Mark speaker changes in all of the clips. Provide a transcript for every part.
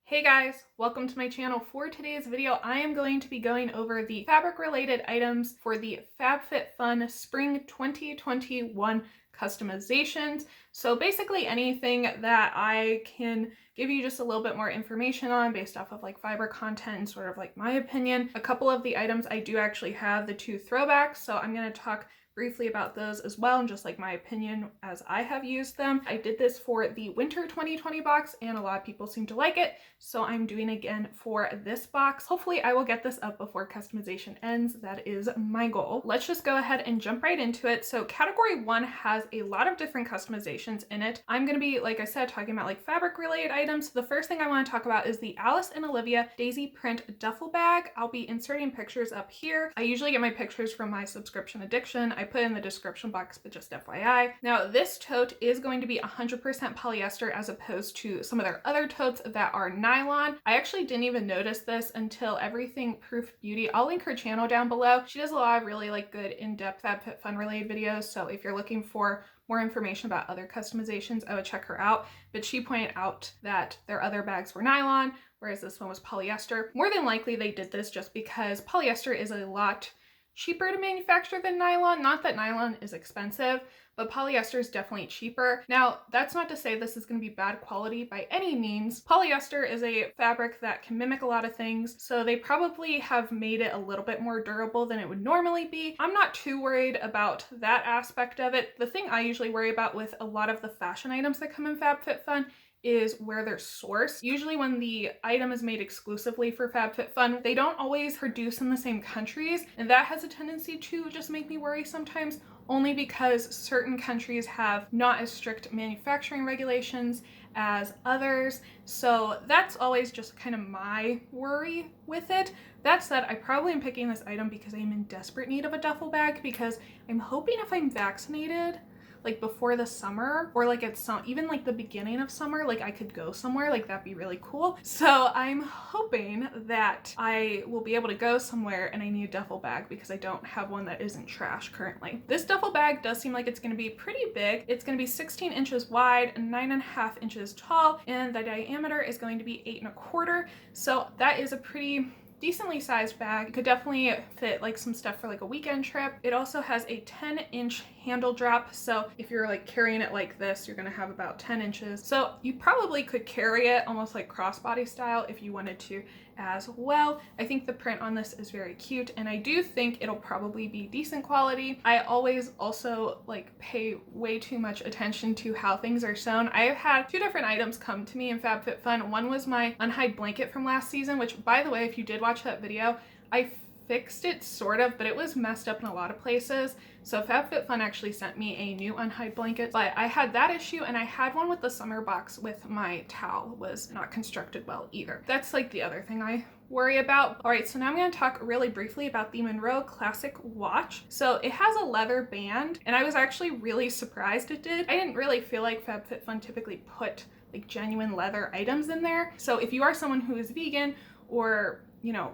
Speaker 1: Hey guys, welcome to my channel. For today's video, I am going to be going over the fabric related items for the Fabfitfun Spring 2021 customizations. So basically anything that I can give you just a little bit more information on based off of like fiber content and sort of like my opinion. A couple of the items I do actually have the two throwbacks, so I'm going to talk briefly about those as well and just like my opinion as I have used them. I did this for the winter 2020 box and a lot of people seem to like it, so I'm doing again for this box. Hopefully I will get this up before customization ends. That is my goal. Let's just go ahead and jump right into it. So category 1 has a lot of different customizations in it. I'm going to be, like I said, talking about like fabric related items. The first thing I want to talk about is the Alice and Olivia Daisy print duffel bag. I'll be inserting pictures up here. I usually get my pictures from my subscription addiction. I put in the description box, but just FYI. Now this tote is going to be 100% polyester as opposed to some of their other totes that are nylon. I actually didn't even notice this until Everything Proof Beauty. I'll link her channel down below. She does a lot of really like good in-depth Fabfitfun related videos. So if you're looking for more information about other customizations, I would check her out. But she pointed out that their other bags were nylon, whereas this one was polyester. More than likely they did this just because polyester is a lot cheaper to manufacture than nylon. Not that nylon is expensive, but polyester is definitely cheaper. Now, that's not to say this is going to be bad quality by any means. Polyester is a fabric that can mimic a lot of things, so they probably have made it a little bit more durable than it would normally be. I'm not too worried about that aspect of it. The thing I usually worry about with a lot of the fashion items that come in Fabfitfun is where they're sourced. Usually when the item is made exclusively for Fabfitfun, they don't always produce in the same countries, and that has a tendency to just make me worry sometimes, only because certain countries have not as strict manufacturing regulations as others. So that's always just kind of my worry with it. That said, I probably am picking this item because I am in desperate need of a duffel bag, because I'm hoping if I'm vaccinated like before the summer, or like at some, even like the beginning of summer, like I could go somewhere, like that'd be really cool. So I'm hoping that I will be able to go somewhere, and I need a duffel bag because I don't have one that isn't trash currently. This duffel bag does seem like it's going to be pretty big. It's going to be 16 inches wide and 9.5 inches tall, and the diameter is going to be 8.25. So that is a pretty decently sized bag. It could definitely fit like some stuff for like a weekend trip. It also has a 10-inch handle drop, so if you're like carrying it like this, you're gonna have about 10 inches. So you probably could carry it almost like crossbody style if you wanted to as well. I think the print on this is very cute, and I do think it'll probably be decent quality. I always also like pay way too much attention to how things are sewn. I have had two different items come to me in Fabfitfun. One was my unhide blanket from last season, which, by the way, if you did watch that video, I fixed it sort of, but it was messed up in a lot of places. So Fabfitfun actually sent me a new unhide blanket, but I had that issue, and I had one with the summer box with my towel was not constructed well either. That's like the other thing I worry about. All right, so now I'm going to talk really briefly about the Monroe Classic watch. So it has a leather band, and I was actually really surprised it did. I didn't really feel like Fabfitfun typically put like genuine leather items in there. So if you are someone who is vegan, or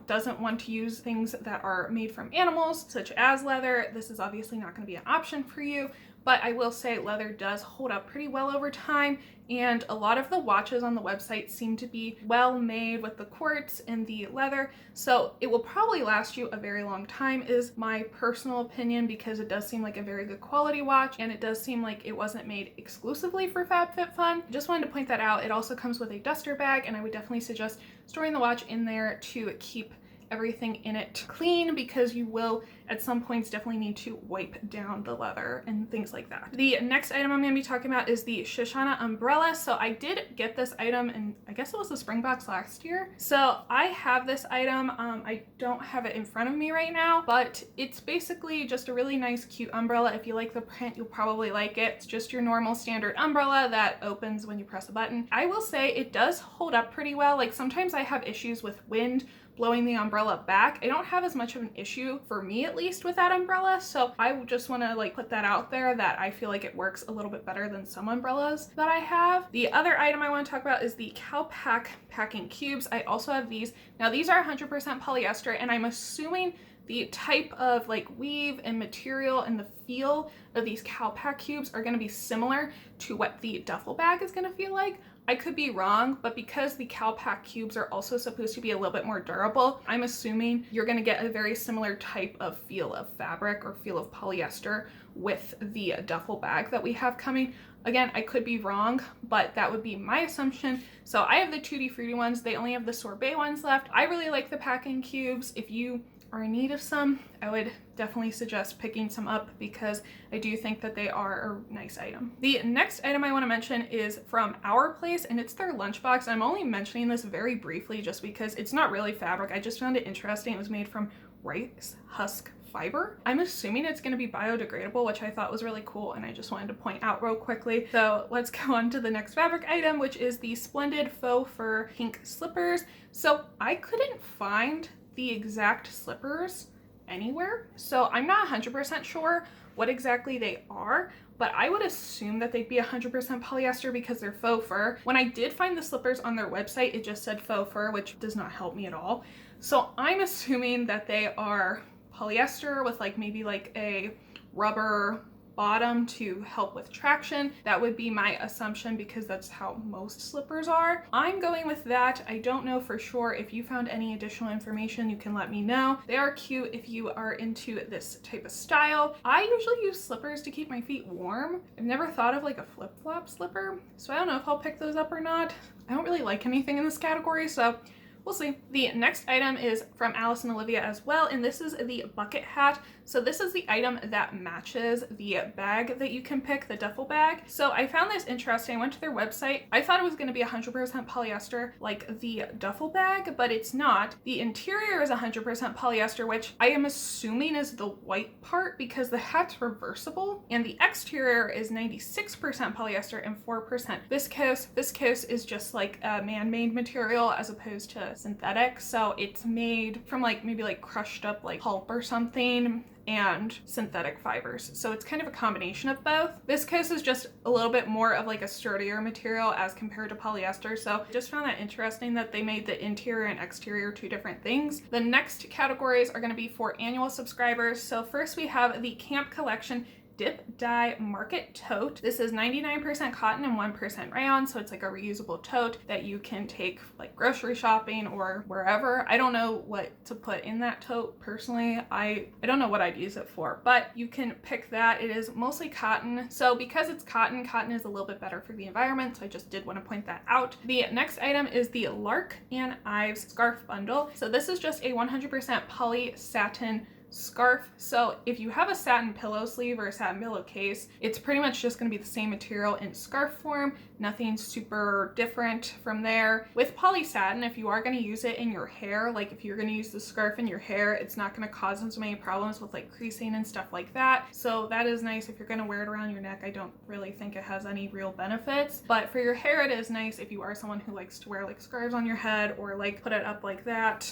Speaker 1: doesn't want to use things that are made from animals, such as leather, this is obviously not going to be an option for you. But I will say leather does hold up pretty well over time, and a lot of the watches on the website seem to be well made with the quartz and the leather, so it will probably last you a very long time, is my personal opinion, because it does seem like a very good quality watch, and it does seem like it wasn't made exclusively for Fabfitfun. Just wanted to point that out. It also comes with a duster bag, and I would definitely suggest storing the watch in there to keep everything in it clean, because you will at some points definitely need to wipe down the leather and things like that. The next item I'm going to be talking about is the Shoshana umbrella. So I did get this item, and I guess it was the spring box last year. So I have this item. I don't have it in front of me right now, but it's basically just a really nice cute umbrella. If you like the print, you'll probably like it. It's just your normal standard umbrella that opens when you press a button. I will say it does hold up pretty well. Like sometimes I have issues with wind blowing the umbrella back. I don't have as much of an issue, for me at least, with that umbrella, so I just want to like put that out there, that I feel like it works a little bit better than some umbrellas that I have. The other item I want to talk about is the Cowpack packing cubes. I also have these. Now these are 100% polyester, and I'm assuming the type of like weave and material and the feel of these Cowpack cubes are going to be similar to what the duffel bag is going to feel like. I could be wrong, but because the Calpak cubes are also supposed to be a little bit more durable, I'm assuming you're gonna get a very similar type of feel of fabric or feel of polyester with the duffel bag that we have coming. Again, I could be wrong, but that would be my assumption. So I have the Tutti Frutti ones. They only have the sorbet ones left. I really like the packing cubes. If you are in need of some, I would definitely suggest picking some up because I do think that they are a nice item. The next item I want to mention is from Our Place, and it's their lunchbox. I'm only mentioning this very briefly just because it's not really fabric. I just found it interesting. It was made from rice husk fiber. I'm assuming it's going to be biodegradable, which I thought was really cool, and I just wanted to point out real quickly. So let's go on to the next fabric item, which is the Splendid Faux Fur Pink Slippers. So I couldn't find the exact slippers anywhere, so I'm not 100% sure what exactly they are, but I would assume that they'd be 100% polyester because they're faux fur. When I did find the slippers on their website, it just said faux fur, which does not help me at all. So I'm assuming that they are polyester with like maybe like a rubber bottom to help with traction. That would be my assumption because that's how most slippers are. I'm going with that. I don't know for sure. If you found any additional information, you can let me know. They are cute if you are into this type of style. I usually use slippers to keep my feet warm. I've never thought of like a flip-flop slipper, so I don't know if I'll pick those up or not. I don't really like anything in this category, so we'll see. The next item is from Alice and Olivia as well, and this is the bucket hat. So this is the item that matches the bag that you can pick, the duffel bag. So I found this interesting. I went to their website. I thought it was going to be 100% polyester like the duffel bag, but it's not. The interior is 100% polyester, which I am assuming is the white part because the hat's reversible, and the exterior is 96% polyester and 4% viscose. Viscose is just like a man-made material as opposed to synthetic, so it's made from like maybe like crushed up like pulp or something and synthetic fibers, so it's kind of a combination of both. Viscose is just a little bit more of like a sturdier material as compared to polyester, so just found that interesting that they made the interior and exterior two different things. The next categories are going to be for annual subscribers. So first we have the Camp Collection Dip Dye Market Tote. This is 99% cotton and 1% rayon, so it's like a reusable tote that you can take like grocery shopping or wherever. I don't know what to put in that tote personally. I don't know what I'd use it for, but you can pick that. It is mostly cotton, so because it's cotton, cotton is a little bit better for the environment, so I just did want to point that out. The next item is the Lark and Ives Scarf Bundle. So this is just a 100% poly satin scarf. So if you have a satin pillow sleeve or a satin pillowcase, it's pretty much just going to be the same material in scarf form, nothing super different from there. With poly satin, if you are going to use it in your hair, like if you're going to use the scarf in your hair, it's not going to cause as many problems with like creasing and stuff like that. So that is nice if you're going to wear it around your neck. I don't really think it has any real benefits, but for your hair it is nice if you are someone who likes to wear like scarves on your head or like put it up like that.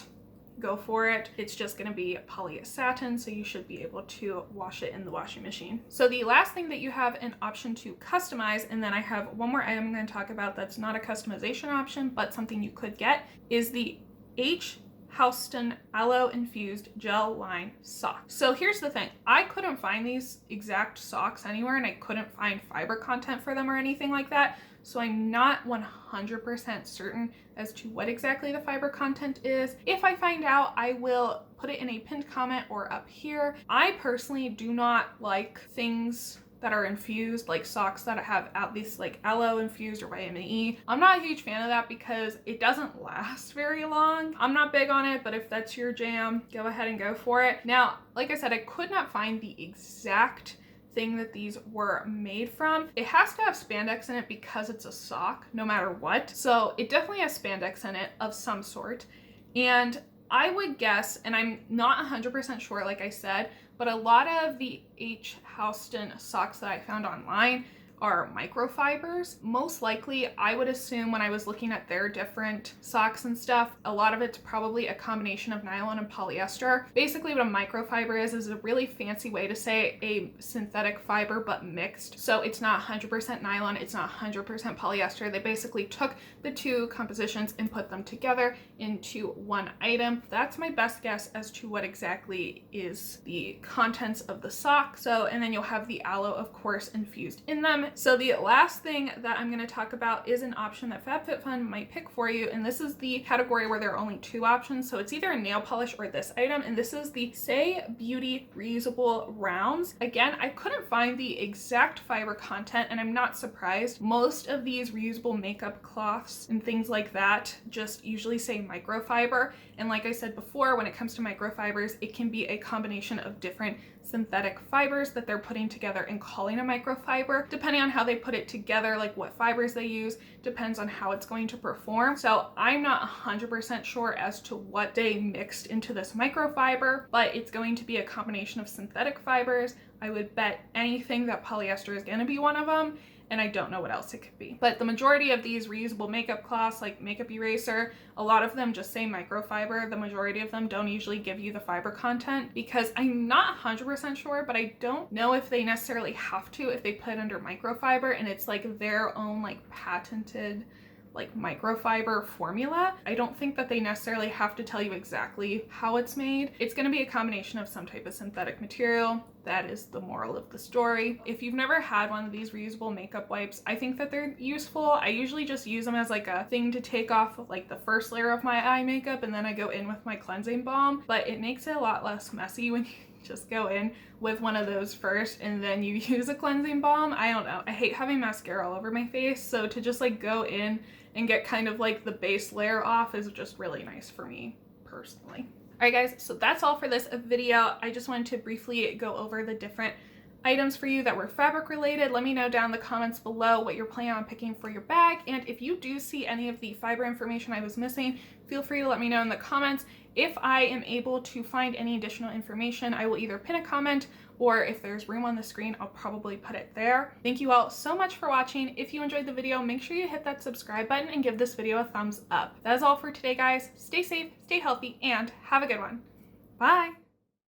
Speaker 1: Go for it. It's just going to be poly satin, so you should be able to wash it in the washing machine. So the last thing that you have an option to customize, and then I have one more item I'm going to talk about that's not a customization option but something you could get, is the H. Houston Aloe Infused Gel Line Sock. So here's the thing, I couldn't find these exact socks anywhere, and I couldn't find fiber content for them or anything like that, so I'm not 100% certain as to what exactly the fiber content is. If I find out, I will put it in a pinned comment or up here. I personally do not like things that are infused, like socks that have at least like aloe infused or vitamin E. I'm not a huge fan of that because it doesn't last very long. I'm not big on it, but if that's your jam, go ahead and go for it. Now, like I said, I could not find the exact thing that these were made from. It has to have spandex in it because it's a sock no matter what. So it definitely has spandex in it of some sort. And I would guess, and I'm not 100% sure like I said, but a lot of the H. Houston socks that I found online are microfibers. Most likely, I would assume when I was looking at their different socks and stuff, a lot of it's probably a combination of nylon and polyester. Basically what a microfiber is a really fancy way to say a synthetic fiber but mixed. So it's not 100% nylon, it's not 100% polyester. They basically took the two compositions and put them together into one item. That's my best guess as to what exactly is the contents of the sock. So, and then you'll have the aloe, of course, infused in them. So the last thing that I'm going to talk about is an option that Fabfitfun might pick for you, and this is the category where there are only 2 options. So it's either a nail polish or this item, and this is the Say Beauty reusable rounds. Again, I couldn't find the exact fiber content, and I'm not surprised. Most of these reusable makeup cloths and things like that just usually say microfiber, and like I said before, when it comes to microfibers, it can be a combination of different synthetic fibers that they're putting together and calling a microfiber. Depending on how they put it together, like what fibers they use, depends on how it's going to perform. So I'm not 100% sure as to what they mixed into this microfiber, but it's going to be a combination of synthetic fibers. I would bet anything that polyester is going to be one of them, and I don't know what else it could be. But the majority of these reusable makeup cloths, like makeup eraser, a lot of them just say microfiber. The majority of them don't usually give you the fiber content, because I'm not 100% sure, but I don't know if they necessarily have to if they put it under microfiber and it's like their own like patented like microfiber formula. I don't think that they necessarily have to tell you exactly how it's made. It's going to be a combination of some type of synthetic material. That is the moral of the story. If you've never had one of these reusable makeup wipes, I think that they're useful. I usually just use them as like a thing to take off like the first layer of my eye makeup, and then I go in with my cleansing balm, but it makes it a lot less messy when you just go in with one of those first and then you use a cleansing balm. I don't know. I hate having mascara all over my face, so to just like go in and get kind of like the base layer off is just really nice for me personally. Alright guys, so that's all for this video. I just wanted to briefly go over the different items for you that were fabric related. Let me know down in the comments below what you're planning on picking for your bag, and if you do see any of the fiber information I was missing, feel free to let me know in the comments. If I am able to find any additional information, I will either pin a comment, or if there's room on the screen, I'll probably put it there. Thank you all so much for watching. If you enjoyed the video, make sure you hit that subscribe button and give this video a thumbs up. That is all for today, guys. Stay safe, stay healthy, and have a good one. Bye!